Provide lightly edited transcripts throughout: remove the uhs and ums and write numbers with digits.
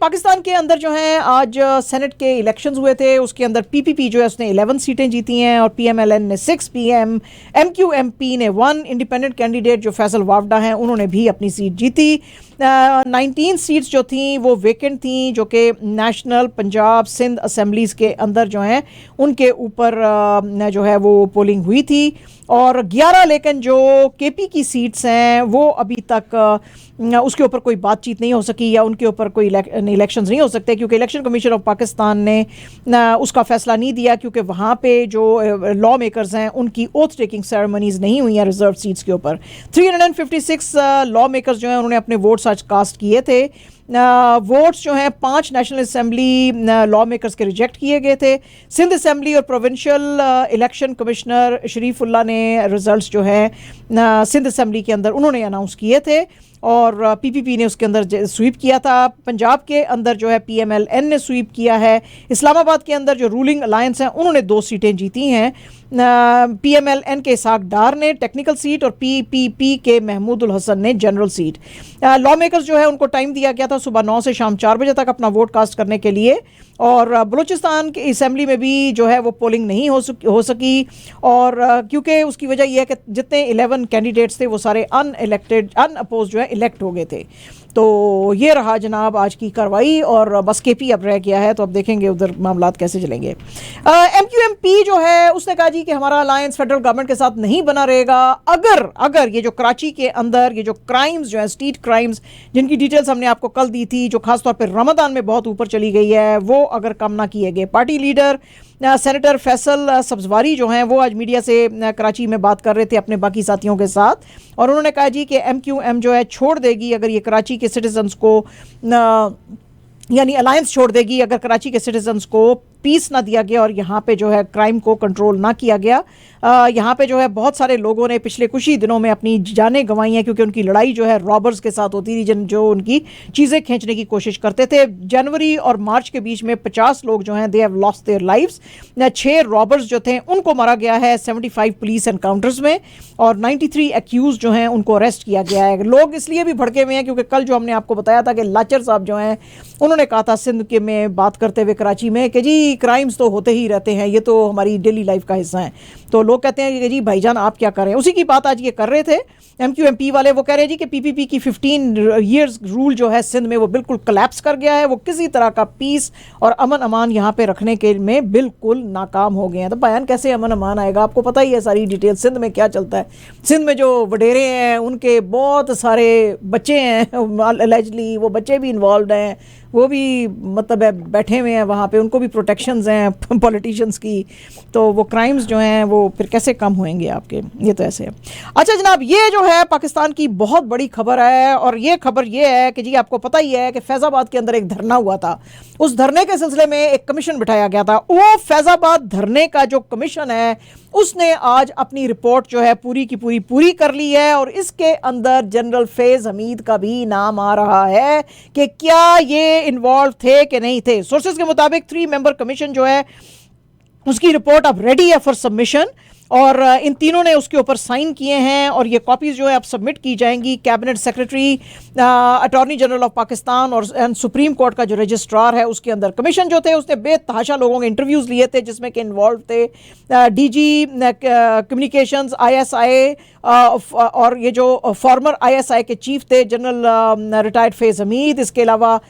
पाकिस्तान के अंदर जो है आज सेनेट के इलेक्शंस हुए थे, उसके अंदर पीपीपी जो है उसने 11 सीटें जीती हैं और पीएमएलएन ने 6, एमक्यूएमपी ने 1, इंडिपेंडेंट कैंडिडेट जो फैसल वावडा हैं उन्होंने भी अपनी सीट जीती। 19 सीट्स जो थी वो वेकेंट थी, जो कि नेशनल, पंजाब, सिंध असेंबलीज़ के अंदर जो हैं उनके ऊपर जो है वो पोलिंग हुई थी। और 11 लेकिन जो केपी की सीट्स हैं वो अभी तक उसके ऊपर कोई बातचीत नहीं हो सकी या उनके ऊपर कोई इलेक्शंस नहीं हो सकते, क्योंकि इलेक्शन कमीशन ऑफ पाकिस्तान ने उसका फैसला नहीं दिया, क्योंकि वहाँ पे जो लॉ मेकर्स हैं उनकी ओथ टेकिंग सेरेमनीज नहीं हुई हैं रिजर्व सीट्स के ऊपर। 356 लॉ मेकर्स जो हैं उन्होंने अपने वोट्स आज कास्ट किए थे। वोट्स जो हैं 5 नेशनल असेंबली लॉ मेकर्स के रिजेक्ट किए गए थे। सिंध असेंबली और प्रोविंशियल इलेक्शन कमिश्नर शरीफुल्ला ने रिजल्ट्स जो है सिंध असेंबली के अंदर उन्होंने अनाउंस किए थे और पीपीपी ने उसके अंदर स्वीप किया था। पंजाब के अंदर जो है पीएमएलएन ने स्वीप किया है। इस्लामाबाद के अंदर जो रूलिंग अलायंस हैं उन्होंने 2 सीटें जीती हैं। पीएमएलएन के इसाक डार ने टेक्निकल सीट और पीपीपी के महमूदुल हसन ने जनरल सीट। लॉ मेकर्स जो है उनको टाइम दिया गया था सुबह 9 से शाम 4 बजे तक अपना वोट कास्ट करने के लिए। और बलूचिस्तान की असेंबली में भी जो है वो पोलिंग नहीं हो सकी और क्योंकि उसकी वजह यह है कि जितने 11 कैंडिडेट्स थे वो सारे अनअपोज जो है इलेक्ट हो गए थे। तो ये रहा जनाब आज की कार्रवाई और बस केपी अब रह गया है, तो अब देखेंगे उधर मामलात कैसे चलेंगे। एमक्यूएमपी जो है उसने कहा जी कि हमारा अलायंस फेडरल गवर्नमेंट के साथ नहीं बना रहेगा अगर ये जो कराची के अंदर ये जो क्राइम्स जो है स्ट्रीट क्राइम्स जिनकी डिटेल्स हमने आपको कल दी थी, जो खासतौर पर रमदान में बहुत ऊपर चली गई है, वो अगर कम ना किए गए। Party leader senator Faisal Sabzwari जो हैं वो आज मीडिया से कराची में बात कर रहे थे अपने बाकी साथियों के साथ और उन्होंने कहा जी कि एमक्यूएम जो है छोड़ देगी अगर ये कराची के सिटीजन्स को यानी अलायंस छोड़ देगी अगर कराची के सिटीजन्स को पीस ना दिया गया और यहाँ पे जो है क्राइम को कंट्रोल ना किया गया। यहाँ पे जो है बहुत सारे लोगों ने पिछले कुछ ही दिनों में अपनी जानें गंवाई हैं, क्योंकि उनकी लड़ाई जो है रॉबर्स के साथ होती थी जो उनकी चीज़ें खींचने की कोशिश करते थे। जनवरी और मार्च के बीच में 50 लोग जो हैं they have lost their lives. 6 robbers जो थे उनको मारा गया है 75 पुलिस एनकाउंटर्स में और 93 एक्यूज जो हैं उनको अरेस्ट किया गया है। लोग इसलिए भी भड़के हुए हैं क्योंकि कल जो हमने आपको बताया था कि लाचर साहब जो हैं उन्होंने कहा था सिंध के में बात करते हुए कराची में कि जी क्राइम्स तो होते ही रहते हैं, ये तो हमारी डेली लाइफ का हिस्सा है। तो लोग कहते हैं कि जी भाईजान आप क्या कर रहे हैं, उसी की बात आज ये कर रहे थे एमक्यूएमपी वाले। वो कह रहे हैं जी कि पीपीपी की 15 ईयर्स रूल जो है सिंध में वो बिल्कुल कोलैप्स कर गया है, वो किसी तरह का पीस और अमन अमान यहाँ पे रखने के में बिल्कुल नाकाम हो गए हैं। तो बयान कैसे अमन अमान आएगा, आपको पता ही है सारी डिटेल सिंध में क्या चलता है। सिंध में जो वडेरे हैं उनके बहुत सारे बच्चे हैं, एलिजिडली वो बच्चे भी इन्वॉल्व हैं, वो भी मतलब है बैठे हुए हैं वहाँ पे, उनको भी प्रोटेक्शंस हैं पॉलिटिशियंस की। तो वो क्राइम्स जो हैं वो फिर कैसे कम होंगे आपके, ये तो ऐसे है। अच्छा जनाब, ये जो है पाकिस्तान की बहुत बड़ी खबर है और ये खबर ये है कि जी आपको पता ही है कि फैज़ाबाद के अंदर एक धरना हुआ था। उस धरने के सिलसिले में एक कमीशन बिठाया गया था। वो फैज़ाबाद धरने का जो कमीशन है उसने आज अपनी रिपोर्ट जो है पूरी की पूरी कर ली है और इसके अंदर जनरल फैज़ हमीद का भी नाम आ रहा है कि क्या ये इन्वॉल्व थे कि नहीं थे। सोर्सेज के मुताबिक 3 मेंबर कमीशन जो है उसकी रिपोर्ट अब रेडी है फॉर सबमिशन और इन तीनों ने उसके ऊपर साइन किए हैं और ये कॉपीज़ जो है अब सबमिट की जाएंगी। Cabinet secretary, attorney general of Pakistan और सुप्रीम कोर्ट का जो रजिस्ट्रार है उसके अंदर कमीशन जो थे उसने बेतहाशा लोगों के इंटरव्यूज़ लिए थे जिसमें कि इन्वॉल्व थे डीजी कम्युनिकेशंस ISI और ये जो फॉर्मर ISI के चीफ थे जनरल रिटायर्ड फैज़ हमीद, इसके अलावा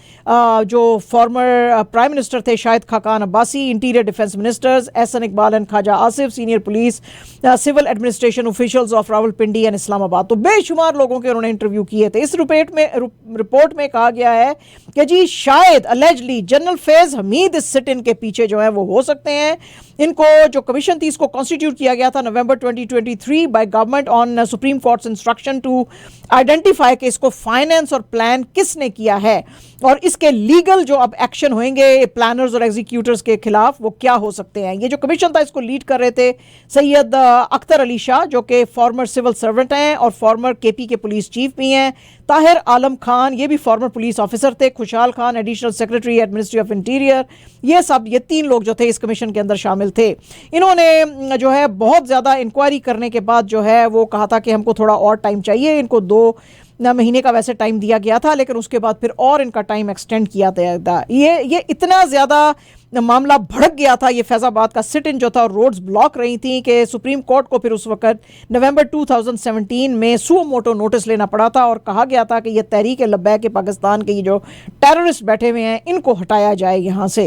जो फॉर्मर प्राइम मिनिस्टर थे Shahid Khaqan Abbasi, interior defence ministers Ahsan Iqbal and Khawaja Asif, senior police, civil administration officials of Rawalpindi and Islamabad. तो बेशुमार लोगों के उन्होंने इंटरव्यू किए थे। इस रिपोर्ट में कहा गया है कि जी शायद अलेजली जनरल फैज़ हमीद इस सिट इन के पीछे जो है वो हो सकते हैं। इनको जो कमीशन थी इसको कॉन्स्टिट्यूट किया गया था November 2023 by government on supreme court's instruction to identify कि इसको फाइनेंस और प्लान किसने किया है और इसके लीगल जो अब एक्शन होंगे प्लानर्स और एग्जीक्यूटर्स के खिलाफ वो क्या हो सकते हैं। ये जो कमीशन था इसको लीड कर रहे थे सैयद अख्तर अली शाह जो कि फॉर्मर सिविल सर्वेंट हैं और फॉर्मर केपी के पुलिस चीफ भी हैं, ताहिर आलम खान ये भी फॉर्मर पुलिस ऑफिसर थे, Khushhal Khan additional secretary at ministry of interior, ये 3 लोग जो थे इस कमीशन के अंदर शामिल थे। इन्होंने जो है बहुत ज़्यादा इंक्वायरी करने के बाद जो है वो कहा था कि हमको थोड़ा और टाइम चाहिए, इनको 2 महीने का वैसे टाइम दिया गया था, लेकिन उसके बाद फिर और इनका टाइम एक्सटेंड किया था। ये इतना ज़्यादा मामला भड़क गया था, ये फैज़ाबाद का सिट इन जो था, रोड्स ब्लॉक रही थी कि सुप्रीम कोर्ट को फिर उस वक्त नवंबर 2017 में सुओ मोटो नोटिस लेना पड़ा था और कहा गया था कि ये तहरीक लब्बैक पाकिस्तान के ये जो टेररिस्ट बैठे हुए हैं इनको हटाया जाए यहाँ से।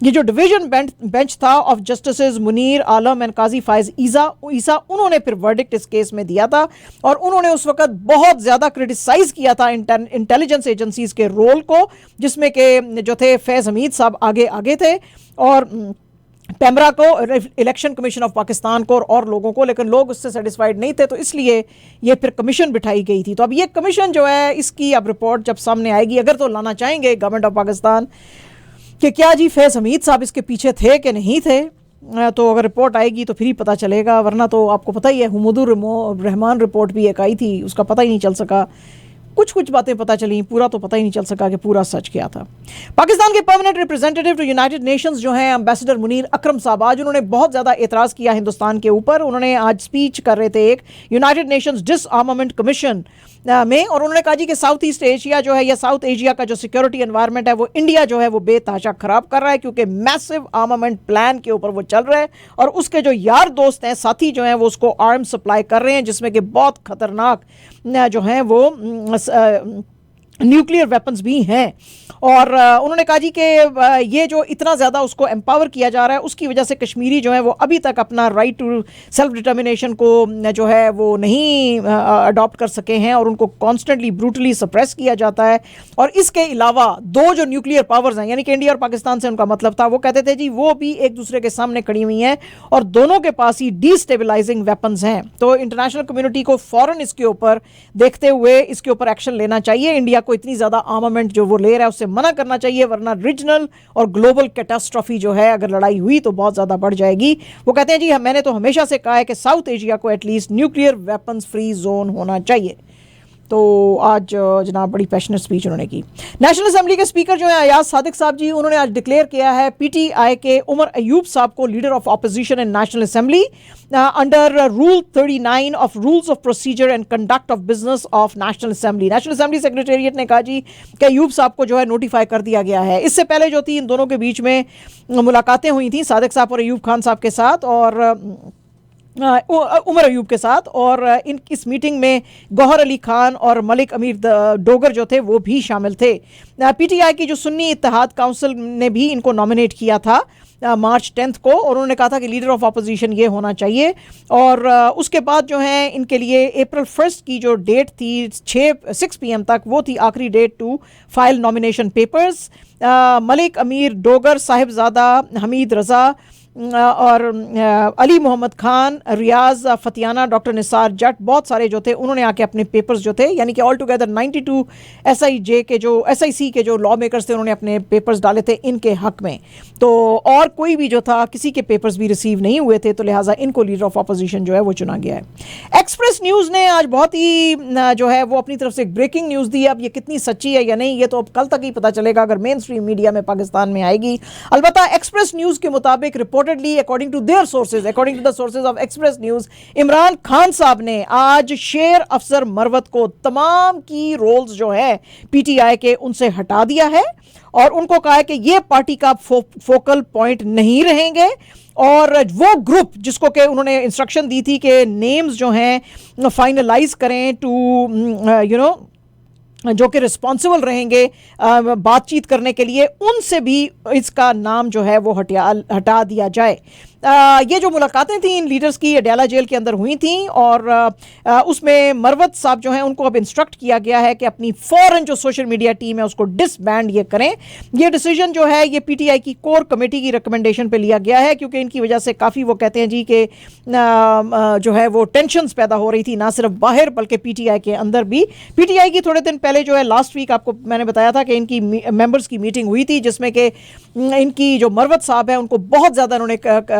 ये जो डिवीजन बेंच था of justice Munir Alam and Qazi Faez Isa, उन्होंने फिर वर्डिक्ट इस केस में दिया था और उन्होंने उस वक्त बहुत ज़्यादा क्रिटिसाइज किया था इंटेलिजेंस एजेंसीज के रोल को, जिसमें के जो थे फैज़ हमीद साहब आगे थे और पैमरा को, इलेक्शन कमीशन ऑफ पाकिस्तान को और लोगों को, लेकिन लोग उससे सेटिस्फाइड नहीं थे, तो इसलिए ये फिर कमीशन बिठाई गई थी। तो अब ये कमीशन जो है, इसकी अब रिपोर्ट जब सामने आएगी, अगर तो लाना चाहेंगे गवर्नमेंट ऑफ पाकिस्तान कि क्या जी फैज़ हमीद साहब इसके पीछे थे कि नहीं थे, तो अगर रिपोर्ट आएगी तो फिर ही पता चलेगा, वरना तो आपको पता ही है हुमूदुर रहमान रिपोर्ट भी एक आई थी, उसका पता ही नहीं चल सका। कुछ बातें पता चली, पूरा तो पता ही नहीं चल सका कि पूरा सच क्या था। पाकिस्तान के permanent representative to United Nations जो हैं एम्बेसडर मुनीर अकरम साहब, आज उन्होंने बहुत ज़्यादा एतराज़ किया हिंदुस्तान के ऊपर। उन्होंने आज स्पीच कर रहे थे एक यूनाइटेड नेशंस डिसआर्मामेंट कमीशन में, और उन्होंने कहा जी कि साउथ ईस्ट एशिया जो है या साउथ एशिया का जो सिक्योरिटी एनवायरनमेंट है वो इंडिया जो है वो बेतहाशा ख़राब कर रहा है, क्योंकि मैसिव आर्मामेंट प्लान के ऊपर वो चल रहा है और उसके जो यार दोस्त हैं, साथी जो हैं, वो उसको आर्म सप्लाई कर रहे हैं, जिसमें कि बहुत ख़तरनाक जो हैं वो न्यूक्लियर वेपन्स भी हैं। और उन्होंने कहा जी कि ये जो इतना ज़्यादा उसको एम्पावर किया जा रहा है, उसकी वजह से कश्मीरी जो है वो अभी तक अपना राइट टू सेल्फ डिटर्मिनेशन को जो है वो नहीं अडॉप्ट कर सके हैं और उनको कॉन्स्टेंटली ब्रूटली सप्रेस किया जाता है। और इसके अलावा दो जो न्यूक्लियर पावर्स हैं, यानी कि इंडिया और पाकिस्तान से उनका मतलब था, वो कहते थे जी वो भी एक दूसरे के सामने खड़ी हुई हैं और दोनों के पास ही डिस्टेबलाइजिंग वेपन्स हैं। तो इंटरनेशनल कम्युनिटी को फ़ौरन इसके ऊपर देखते हुए इसके ऊपर एक्शन लेना चाहिए। इंडिया को इतनी ज़्यादा आर्मामेंट जो वो ले रहा है उससे मना करना चाहिए, वरना रीजनल और ग्लोबल कैटास्ट्रॉफी जो है, अगर लड़ाई हुई तो बहुत ज़्यादा बढ़ जाएगी। वो कहते हैं जी मैंने तो हमेशा से कहा है कि साउथ एशिया को at least nuclear weapons free zone होना चाहिए। तो आज जनाब बड़ी पैशनेट स्पीच उन्होंने की। नेशनल असेंबली के स्पीकर जो है अयाज सादिक साहब जी, उन्होंने आज डिक्लेयर किया है पीटीआई के उमर अयूब साहब को leader of opposition in national assembly under rule 39 of rules of procedure and conduct of business of national assembly. National assembly secretariat ने कहा जी कि अयूब साहब को जो है नोटिफाई कर दिया गया है। इससे पहले जो थी इन दोनों के बीच में मुलाकातें हुई थी, सादिक साहब और अयूब खान साहब के साथ और उमर अयूब के साथ, और इस मीटिंग में गौहर अली खान और मलिक अमीर डोगर जो थे वो भी शामिल थे। पीटीआई की जो सुन्नी इत्तेहाद काउंसिल ने भी इनको नॉमिनेट किया था मार्च 10 को, और उन्होंने कहा था कि लीडर ऑफ अपोजिशन ये होना चाहिए। और उसके बाद जो है इनके लिए अप्रैल 1 की जो डेट थी 6 PM तक, वो थी आखिरी date to file nomination papers. Malik Amir Dogar, Sahibzada Hamid Raza और अली मोहम्मद खान, रियाज फतियाना, डॉक्टर निसार जट, बहुत सारे जो थे उन्होंने आके अपने पेपर्स जो थे, यानी कि ऑल टुगेदर 92 SIC के जो लॉ मेकर्स थे, उन्होंने अपने पेपर्स डाले थे इनके हक में। तो और कोई भी जो था किसी के पेपर्स भी रिसीव नहीं हुए थे, तो लिहाजा इनको लीडर ऑफ अपोजिशन जो है वो चुना गया है। एक्सप्रेस न्यूज़ ने आज बहुत ही जो है वो अपनी तरफ से एक ब्रेकिंग न्यूज़ दी। अब ये कितनी सच्ची है या नहीं, ये तो अब कल तक ही पता चलेगा अगर मेन स्ट्रीम मीडिया में पाकिस्तान में आएगी। अलबत्ता एक्सप्रेस न्यूज़ के मुताबिक reportedly according to their sources, according to the sources of Express News, Imran Khan साहब ने आज शेर अफसर मरवत को तमाम की रोल्स जो है पीटीआई के उनसे हटा दिया है और उनको कहा है कि ये पार्टी का फोकल पॉइंट नहीं रहेंगे। और वो ग्रुप जिसको के उन्होंने इंस्ट्रक्शन दी थी कि नेम्स जो हैं फाइनलाइज करें टू जो कि रिस्पॉन्सिबल रहेंगे बातचीत करने के लिए, उनसे भी इसका नाम जो है वो हटा दिया जाए। ये जो मुलाकातें थी इन लीडर्स की अडयाला जेल के अंदर हुई थी और उसमें मरवत साहब जो हैं उनको अब इंस्ट्रक्ट किया गया है कि अपनी फौरन जो सोशल मीडिया टीम है उसको डिसबैंड ये करें। ये डिसीजन जो है ये पीटीआई की कोर कमेटी की रिकमेंडेशन पे लिया गया है, क्योंकि इनकी वजह से काफ़ी वो कहते हैं जी कि जो है वो टेंशन्स पैदा हो रही थी, ना सिर्फ बाहर बल्कि पीटीआई के अंदर भी। पीटीआई की थोड़े दिन पहले जो है लास्ट वीक आपको मैंने बताया था कि इनकी मेंबर्स की मीटिंग हुई थी, जिसमें कि इनकी जो मरवत साहब है उनको बहुत ज़्यादा उन्होंने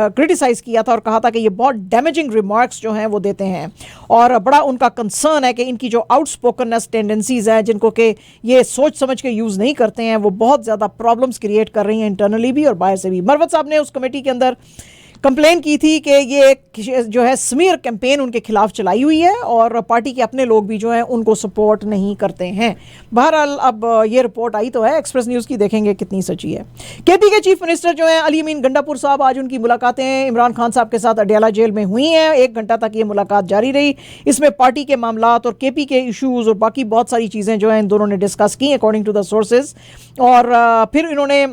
क्रिटिसाइज़ किया था और कहा था कि ये बहुत डैमेजिंग रिमार्क्स जो हैं वो देते हैं और बड़ा उनका कंसर्न है कि इनकी जो आउटस्पोकननेस टेंडेंसीज़ हैं जिनको कि ये सोच समझ के यूज़ नहीं करते हैं, वो बहुत ज़्यादा प्रॉब्लम्स क्रिएट कर रही हैं इंटरनली भी और बाहर से भी। मरवत साहब ने उस कमेटी के अंदर कंप्लेन की थी कि ये जो है स्मीयर कैंपेन उनके खिलाफ चलाई हुई है और पार्टी के अपने लोग भी जो हैं उनको सपोर्ट नहीं करते हैं। बहरहाल अब ये रिपोर्ट आई तो है, एक्सप्रेस न्यूज़ की, देखेंगे कितनी सच्ची है। केपी के चीफ मिनिस्टर जो हैं अली अमीन गंडापुर साहब, आज उनकी मुलाकातें इमरान खान साहब के साथ अडयाला जेल में हुई हैं। 1 घंटा तक ये मुलाकात जारी रही। इसमें पार्टी के मामलात और केपी के इशूज़ और बाकी बहुत सारी चीज़ें जो हैं इन दोनों ने डिस्कस की अकॉर्डिंग टू द सोर्सेज। और फिर इन्होंने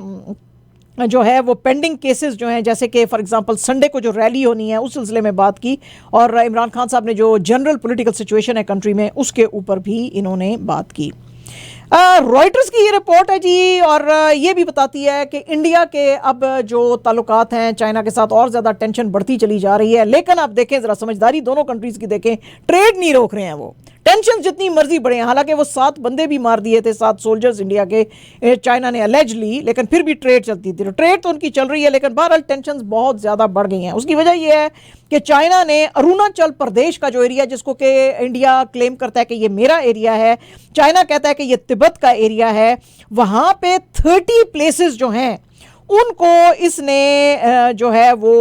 जो है वो पेंडिंग केसेस जो हैं, जैसे कि फॉर एग्जांपल संडे को जो रैली होनी है उस सिलसिले में बात की, और इमरान खान साहब ने जो जनरल पॉलिटिकल सिचुएशन है कंट्री में उसके ऊपर भी इन्होंने बात की। रॉयटर्स की ये रिपोर्ट है जी, और ये भी बताती है कि इंडिया के अब जो ताल्लुकात हैं चाइना के साथ और ज़्यादा टेंशन बढ़ती चली जा रही है। लेकिन आप देखें ज़रा समझदारी दोनों कंट्रीज़ की देखें, ट्रेड नहीं रोक रहे हैं वो, टेंशन जितनी मर्जी बढ़े। हालांकि वो 7 बंदे भी मार दिए थे, 7 सोल्जर्स इंडिया के, चाइना ने अलेजली, लेकिन फिर भी ट्रेड चलती थी। ट्रेड तो उनकी चल रही है, लेकिन बहरहाल टेंशन बहुत ज़्यादा बढ़ गई हैं। उसकी वजह यह है कि चाइना ने अरुणाचल प्रदेश का जो एरिया, जिसको कि इंडिया क्लेम करता है कि ये मेरा एरिया है, चाइना कहता है कि ये तिब्बत का एरिया है, वहाँ पे 30 प्लेसेस जो हैं उनको इसने जो है वो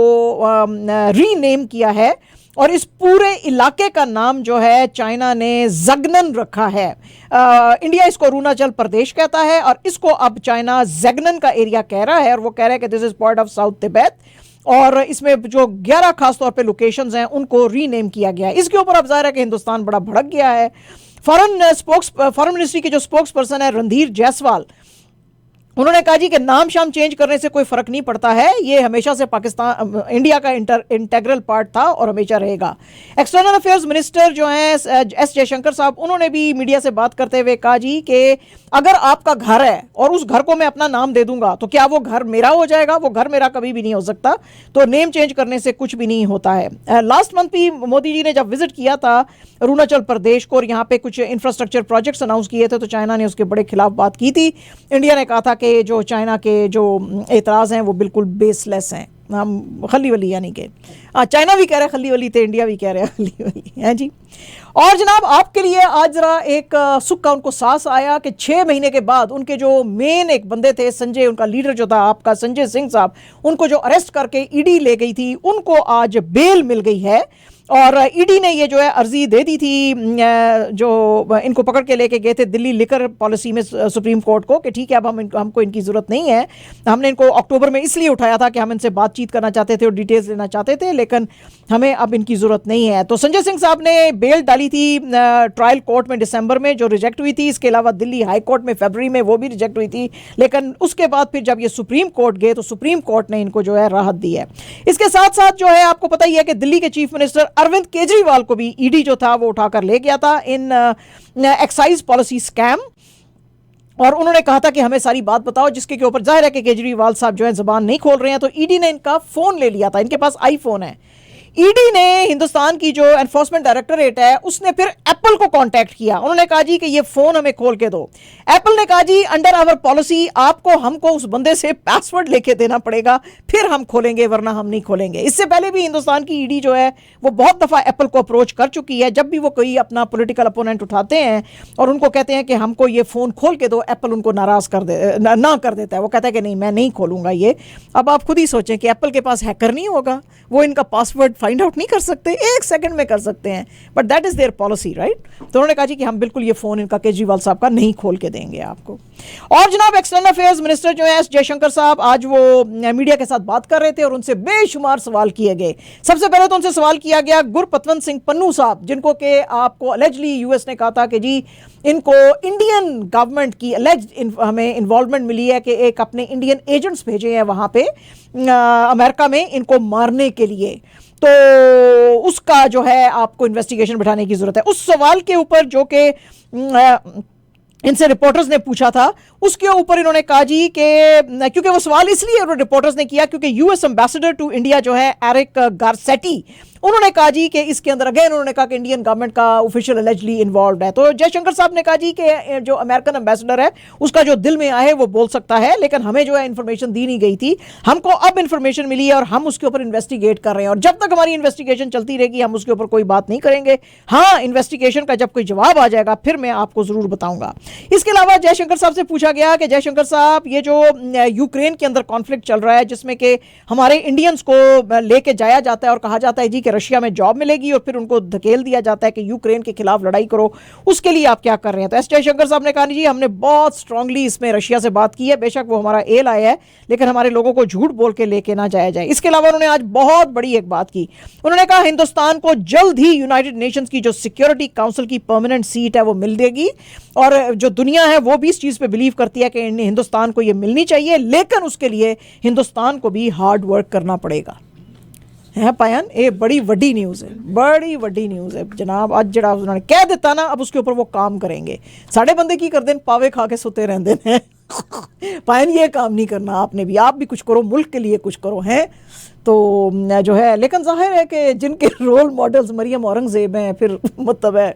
रीनेम किया है, और इस पूरे इलाके का नाम जो है चाइना ने जगनन रखा है। इंडिया इसको अरुणाचल प्रदेश कहता है और इसको अब चाइना जगनन का एरिया कह रहा है, और वो कह रहा है कि this is part of south Tibet. और इसमें जो 11 खास तौर पे लोकेशंस हैं उनको रीनेम किया गया है। इसके ऊपर अब जाहिर है कि हिंदुस्तान बड़ा भड़क गया है। फॉरेन मिनिस्ट्री के जो स्पोक्स पर्सन है रणधीर जायसवाल, उन्होंने कहा जी कि नाम शाम चेंज करने से कोई फर्क नहीं पड़ता है, ये हमेशा से पाकिस्तान इंडिया का इंटेग्रल पार्ट था और हमेशा रहेगा। एक्सटर्नल अफेयर्स मिनिस्टर जो हैं एस जयशंकर साहब, उन्होंने भी मीडिया से बात करते हुए कहा जी कि अगर आपका घर है और उस घर को मैं अपना नाम दे दूंगा तो क्या वो घर मेरा हो जाएगा? वो घर मेरा कभी भी नहीं हो सकता, तो नेम चेंज करने से कुछ भी नहीं होता है। लास्ट मंथ भी मोदी जी ने जब विजिट किया था अरुणाचल प्रदेश को और यहाँ पे कुछ इंफ्रास्ट्रक्चर प्रोजेक्ट्स अनाउंस किए थे, तो चाइना ने उसके बड़े खिलाफ बात की थी। इंडिया ने कहा था कि जो चाइना के जो एतराज़ हैं वो बिल्कुल बेसलेस हैं, हम खली वली, यानी कि चाइना भी कह रहा है खली वली, तो इंडिया भी कह रहा है खली वली है जी। और जनाब आपके लिए आज जरा एक सुख का उनको सांस आया कि 6 महीने के बाद उनके जो मेन एक बंदे थे संजय, उनका लीडर जो था आपका संजय सिंह साहब, उनको जो अरेस्ट करके ईडी ले गई थी, उनको आज बेल मिल गई है। और ईडी ने ये जो है अर्जी दे दी थी जो इनको पकड़ के लेके गए थे दिल्ली लिकर पॉलिसी में सुप्रीम कोर्ट को, कि ठीक है अब हमको इनकी ज़रूरत नहीं है। हमने इनको अक्टूबर में इसलिए उठाया था कि हम इनसे बातचीत करना चाहते थे और डिटेल्स लेना चाहते थे, लेकिन हमें अब इनकी ज़रूरत नहीं है। तो संजय सिंह साहब ने बेल डाली थी ट्रायल कोर्ट में दिसंबर में, जो रिजेक्ट हुई थी। इसके अलावा दिल्ली हाई कोर्ट में फरवरी में, वो भी रिजेक्ट हुई थी। लेकिन उसके बाद फिर जब ये सुप्रीम कोर्ट गए तो सुप्रीम कोर्ट ने इनको जो है राहत दी है। इसके साथ साथ जो है आपको पता ही है कि दिल्ली के चीफ मिनिस्टर अरविंद केजरीवाल को भी ईडी जो था वो उठाकर ले गया था इन एक्साइज पॉलिसी स्कैम, और उन्होंने कहा था कि हमें सारी बात बताओ, जिसके ऊपर जाहिर है कि केजरीवाल साहब जो है जुबान नहीं खोल रहे हैं। तो ईडी ने इनका फोन ले लिया था, इनके पास आईफोन है। ईडी ने हिंदुस्तान की जो एनफोर्समेंट डायरेक्टरेट है उसने फिर एप्पल को कांटेक्ट किया। उन्होंने कहा जी कि ये फोन हमें खोल के दो। एप्पल ने कहा जी अंडर आवर पॉलिसी आपको हमको उस बंदे से पासवर्ड लेके देना पड़ेगा, फिर हम खोलेंगे, वरना हम नहीं खोलेंगे। इससे पहले भी हिंदुस्तान की ईडी जो है वो बहुत दफा एप्पल को अप्रोच कर चुकी है। जब भी वो कोई अपना पॉलिटिकल अपोनेंट उठाते हैं और उनको कहते हैं कि हमको ये फोन खोल के दो, एप्पल उनको नाराज कर देता है। वो कहता है कि नहीं, मैं नहीं खोलूंगा ये। अब आप खुद ही सोचें कि एप्पल के पास हैकर नहीं होगा, वो इनका पासवर्ड फाइंड आउट नहीं कर सकते, 1 सेकंड में कर सकते हैं, but that is their policy, right. तो उन्होंने कहा जी कि हम बिल्कुल ये फोन इनका केजरीवाल साहब का नहीं खोल के देंगे आपको। और जनाब एक्सटर्नल अफेयर्स मिनिस्टर जो है एस जयशंकर साहब आज वो मीडिया के साथ बात कर रहे थे और उनसे बेशुमार सवाल किए गए। सबसे पहले तो उनसे सवाल किया गया गुरपतवंत सिंह पन्नू साहब, जिनको के आपको अलेजली यूएस ने कहा था कि जी इनको इंडियन गवर्नमेंट की अलेज्ड हमें इन्वॉल्वमेंट मिली है कि एक अपने इंडियन एजेंट्स भेजे हैं वहाँ पे अमेरिका में इनको मारने के लिए, तो उसका जो है आपको इन्वेस्टिगेशन बिठाने की जरूरत है। उस सवाल के ऊपर जो कि इनसे रिपोर्टर्स ने पूछा था, उसके ऊपर इन्होंने कहा जी कि क्योंकि वो सवाल इसलिए रिपोर्टर्स ने किया क्योंकि यूएस एम्बेसडर टू इंडिया जो है एरिक गारसेटी, उन्होंने कहा जी कि इसके अंदर अगेन उन्होंने कहा कि इंडियन गवर्नमेंट का ऑफिशियल एलिजली इन्वॉल्व है। तो जयशंकर साहब ने कहा जी कि जो अमेरिकन एम्बेसडर है उसका जो दिल में आए वो बोल सकता है, लेकिन हमें जो है इन्फॉर्मेशन दी नहीं गई थी, हमको अब इन्फॉर्मेशन मिली है और हम उसके ऊपर इन्वेस्टिगेट कर रहे हैं, और जब तक हमारी इन्वेस्टिगेशन चलती रहेगी हम उसके ऊपर कोई बात नहीं करेंगे। हाँ, इन्वेस्टिगेशन का जब कोई जवाब आ जाएगा फिर मैं आपको जरूर बताऊंगा। इसके अलावा जयशंकर साहब से पूछा गया कि जयशंकर साहब ये जो यूक्रेन के अंदर कॉन्फ्लिक्ट चल रहा है जिसमें कि हमारे इंडियंस को लेके जाया जाता है और कहा जाता है जी कि रशिया में जॉब मिलेगी और फिर उनको धकेल दिया जाता है कि यूक्रेन के खिलाफ लड़ाई करो, उसके लिए आप क्या कर रहे हैं? तो एस जयशंकर साहब ने कहा जी हमने बहुत स्ट्रांगली इसमें रशिया से बात की है, बेशक वो हमारा एल है लेकिन हमारे लोगों को झूठ बोल के लेके ना जाया जाए। इसके अलावा उन्होंने आज बहुत बड़ी एक बात की, उन्होंने कहा हिंदुस्तान को जल्द ही यूनाइटेड नेशंस की जो सिक्योरिटी काउंसिल की परमानेंट सीट है वो मिल देगी और जो दुनिया है वो भी इस चीज पे बिलीव करती है कि हिंदुस्तान को ये मिलनी चाहिए, लेकिन उसके लिए हिंदुस्तान को भी हार्ड वर्क करना पड़ेगा। है पायन, ये बड़ी वड्डी न्यूज़ है, बड़ी वड्डी न्यूज़ है जनाब। आज जरा उन्होंने कह देता ना, अब उसके ऊपर वो काम करेंगे। साढ़े बंदे की कर दें, पावे खा के सोते रहते हैं। पायन ये काम नहीं करना आपने भी, आप भी कुछ करो, मुल्क के लिए कुछ करो, हैं तो जो है। लेकिन जाहिर है कि जिनके रोल मॉडल्स मरियम औरंगजेब हैं, फिर मतलब है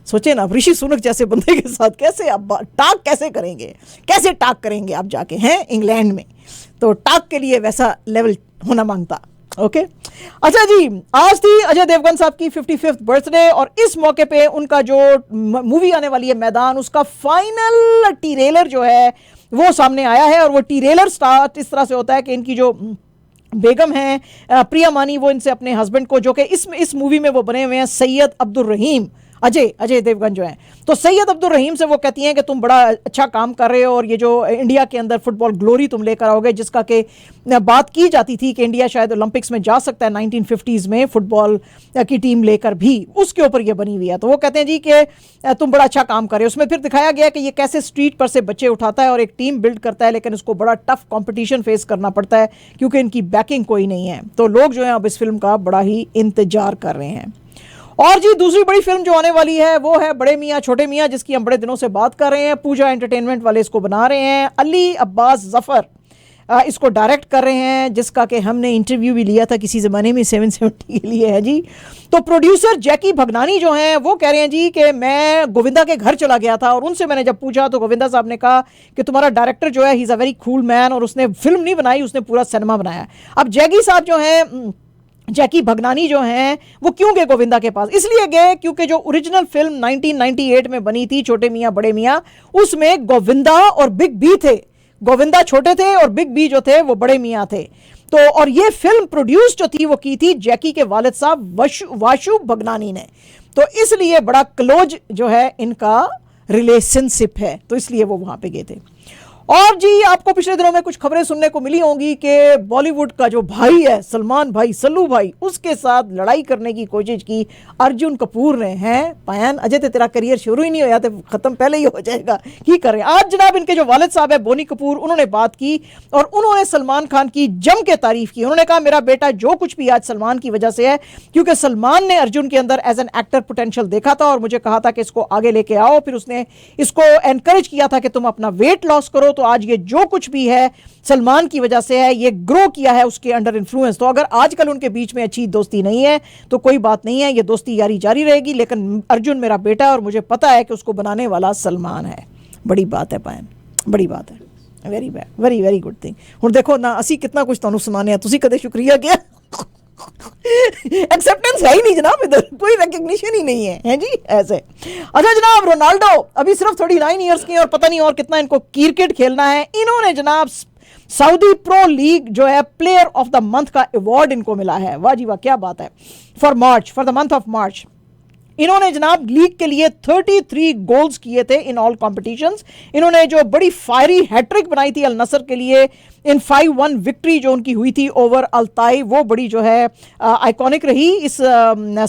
सोचे ना ऋषि सुनक जैसे बंदे के साथ कैसे आप टाक कैसे करेंगे, कैसे टाक करेंगे आप जाके हैं इंग्लैंड में, तो टाक के लिए वैसा लेवल होना मांगता। ओके अच्छा जी, आज थी अजय देवगन साहब की 55th बर्थडे और इस मौके पे उनका जो मूवी आने वाली है मैदान, उसका फाइनल टीरेलर जो है वो सामने आया है। और वो टीरेलर स्टार्ट इस तरह से होता है कि इनकी जो बेगम है प्रिया मानी, वो इनसे अपने हस्बैंड को, जो कि इस मूवी में वो बने हुए हैं सैयद अब्दुल रहीम, अजय देवगन जो हैं, तो सैयद अब्दुल रहीम से वो कहती हैं कि तुम बड़ा अच्छा काम कर रहे हो और ये जो इंडिया के अंदर फुटबॉल ग्लोरी तुम लेकर आओगे, जिसका कि बात की जाती थी कि इंडिया शायद ओलंपिक्स में जा सकता है 1950s में फुटबॉल की टीम लेकर भी, उसके ऊपर ये बनी हुई है। तो वो कहते हैं जी कि तुम बड़ा अच्छा काम कर रहे हो। उसमें फिर दिखाया गया कि ये कैसे स्ट्रीट पर से बच्चे उठाता है और एक टीम बिल्ड करता है, लेकिन इसको बड़ा टफ कॉम्पिटिशन फेस करना पड़ता है क्योंकि इनकी बैकिंग कोई नहीं है। तो लोग जो है अब इस फिल्म का बड़ा ही इंतजार कर रहे हैं। और जी दूसरी बड़ी फिल्म जो आने वाली है वो है बड़े मियाँ छोटे मियाँ, जिसकी हम बड़े दिनों से बात कर रहे हैं। पूजा एंटरटेनमेंट वाले इसको बना रहे हैं, अली अब्बास जफर इसको डायरेक्ट कर रहे हैं, जिसका कि हमने इंटरव्यू भी लिया था किसी ज़माने में 770 के लिए है जी। तो प्रोड्यूसर जैकी भगनानी जो हैं वो कह रहे हैं जी कि मैं गोविंदा के घर चला गया था और उनसे मैंने जब पूछा तो गोविंदा साहब ने कहा कि तुम्हारा डायरेक्टर जो है he is a very cool man और उसने फिल्म नहीं बनाई, उसने पूरा सिनेमा बनाया। अब जैकी साहब जो हैं, जैकी भगनानी जो हैं, वो क्यों गए गोविंदा के पास? इसलिए गए क्योंकि जो ओरिजिनल फिल्म 1998 में बनी थी छोटे मियाँ बड़े मियाँ, उसमें गोविंदा और बिग बी थे। गोविंदा छोटे थे और बिग बी जो थे वो बड़े मियाँ थे। तो और ये फिल्म प्रोड्यूस जो थी वो की थी जैकी के वालिद साहब वाशु भगनानी ने, तो इसलिए बड़ा क्लोज जो है इनका रिलेशनशिप है, तो इसलिए वो वहां पे गए थे। और जी आपको पिछले दिनों में कुछ खबरें सुनने को मिली होंगी कि बॉलीवुड का जो भाई है सलमान भाई, सल्लू भाई, उसके साथ लड़ाई करने की कोशिश की अर्जुन कपूर ने। हैं पायन, अजय तो तेरा करियर शुरू ही नहीं होया तो खत्म पहले ही हो जाएगा, की कर रहे हैं। आज जनाब इनके जो वालिद साहब है बोनी कपूर, उन्होंने बात की और उन्होंने सलमान खान की जम के तारीफ की। उन्होंने कहा मेरा बेटा जो कुछ भी आज सलमान की वजह से है, क्योंकि सलमान ने अर्जुन के अंदर एज एन एक्टर पोटेंशियल देखा था और मुझे कहा था कि इसको आगे लेके आओ, फिर उसने इसको एनकरेज किया था कि तुम अपना वेट लॉस करो। तो आज ये जो कुछ भी है सलमान की वजह से है, ये ग्रो किया है उसके अंडर इन्फ्लुएंस। तो अगर आजकल उनके बीच में अच्छी दोस्ती नहीं है तो कोई बात नहीं है, ये दोस्ती यारी जारी रहेगी, लेकिन अर्जुन मेरा बेटा है और मुझे पता है कि उसको बनाने वाला सलमान है। बड़ी बात है पायन, बड़ी बात है, very bad, very very good thing. हुण देखो ना असी कितना कुछ तुहानू सुनाने हैं, तुसी कदे शुक्रिया किया? एक्सेप्टेंस है ही नहीं जनाब, इधर कोई रिकग्निशन ही नहीं है जी ऐसे। अच्छा जनाब, रोनाल्डो अभी सिर्फ 39 ईयर्स के और पता नहीं और कितना इनको क्रिकेट खेलना है। इन्होंने जनाब सऊदी प्रो लीग जो है प्लेयर ऑफ द मंथ का अवार्ड इनको मिला है। वाह जी वाह, क्या बात है। For the month of March इन्होंने जनाब लीग के लिए 33 गोल्स किए थे इन ऑल कॉम्पिटिशंस। इन्होंने जो बड़ी फायरी हैट्रिक बनाई थी अल नसर के लिए इन 5-1 विक्ट्री जो उनकी हुई थी ओवर अल्ताई, वो बड़ी जो है आइकॉनिक रही इस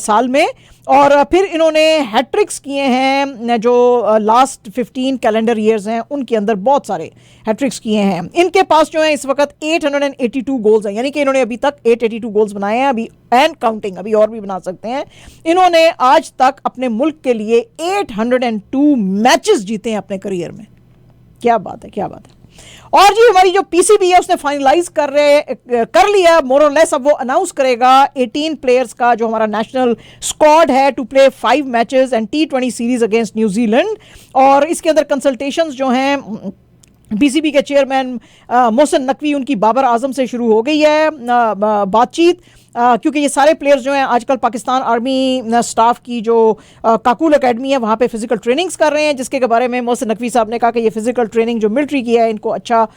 साल में। और फिर इन्होंने हैट्रिक्स किए हैं जो लास्ट 15 कैलेंडर ईयर्स हैं उनके अंदर बहुत सारे हैट्रिक्स किए हैं। इनके पास जो है इस वक्त 882 गोल्स हैं, यानी कि इन्होंने अभी तक 882 गोल्स बनाए हैं, अभी एंड काउंटिंग, अभी और भी बना सकते हैं। इन्होंने आज तक अपने मुल्क के लिए 802 मैचेस जीते हैं अपने करियर में। क्या बात है, क्या बात है। और जी हमारी जो पीसीबी है उसने फाइनलाइज कर लिया मोर और लेस। अब वो अनाउंस करेगा 18 प्लेयर्स का जो हमारा नेशनल स्क्वाड है to play 5 matches and T20 series against New Zealand. और इसके अंदर कंसल्टेशंस जो हैं बीसीबी के चेयरमैन मोहसिन नकवी, उनकी बाबर आजम से शुरू हो गई है बातचीत, क्योंकि ये सारे प्लेयर्स जो हैं आजकल पाकिस्तान आर्मी स्टाफ की जो काकूल एकेडमी है वहाँ पे फिजिकल ट्रेनिंग्स कर रहे हैं, जिसके बारे में मोहसिन नकवी साहब ने कहा कि ये फिजिकल ट्रेनिंग जो मिलिट्री की है इनको अच्छा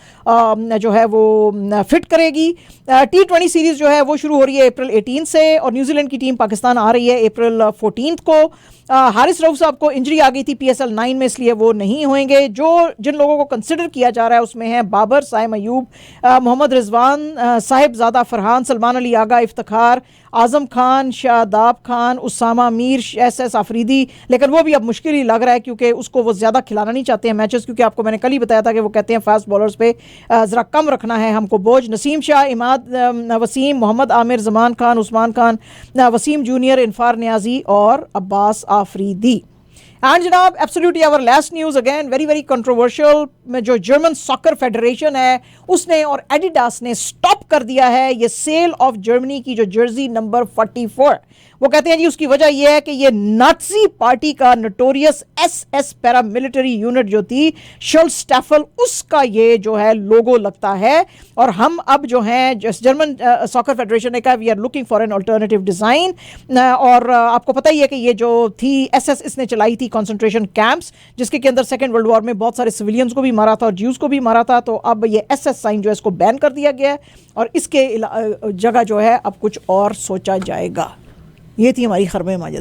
जो है वो फिट करेगी। T20 सीरीज़ जो है वो शुरू हो रही है अप्रैल 18 से, और न्यूजीलैंड की टीम पाकिस्तान आ रही है अप्रैल 14 को। हारिस रऊफ साहब को इंजरी आ गई थी PSL 9 में, इसलिए वो नहीं होंगे। जिन लोगों को कंसिडर किया जा रहा है उसमें है बाबर, साइम अयूब, मोहम्मद रिजवान, साहिबजादा फरहान, सलमान अली आगा, इफ्तिखार, आजम खान, शादाब खान, उसामा मीर, SS आफरीदी, लेकिन वो भी अब मुश्किल ही लग रहा है क्योंकि उसको वो ज़्यादा खिलाना नहीं चाहते हैं मैचेस, क्योंकि आपको मैंने कल ही बताया था कि वो कहते हैं फास्ट बॉलर्स पे ज़रा कम रखना है हमको बोझ। नसीम शाह, इमाद वसीम, मोहम्मद आमिर, जमान खान, उस्मान खान, वसीम जूनियर, इनफार न्याजी और अब्बास आफरीदी। एंड जनाब, absolutely our last news again very very controversial, में जो जर्मन सॉकर फेडरेशन है उसने और एडिडास ने स्टॉप कर दिया है ये सेल ऑफ जर्मनी की जो जर्सी नंबर 44। वो कहते हैं जी उसकी वजह यह है कि ये नाज़ी पार्टी का नोटोरियस SS पैरामिलिट्री यूनिट जो थी शोल्स्टाफल, उसका ये जो है लोगो लगता है, और हम अब जो हैं जर्मन सॉकर फेडरेशन ने कहा we are looking for an alternative design. और आपको पता ही है कि ये जो थी SS इसने चलाई थी कॉन्सेंट्रेशन कैंप्स, जिसके के अंदर सेकेंड वर्ल्ड वॉर में बहुत सारे सिविलियंस को भी मारा था और ज्यूज़ को भी मारा था। तो अब ये SS साइन जो है इसको बैन कर दिया गया है और इसके जगह जो है अब कुछ और सोचा जाएगा। ये थी हमारी खबर माजिद।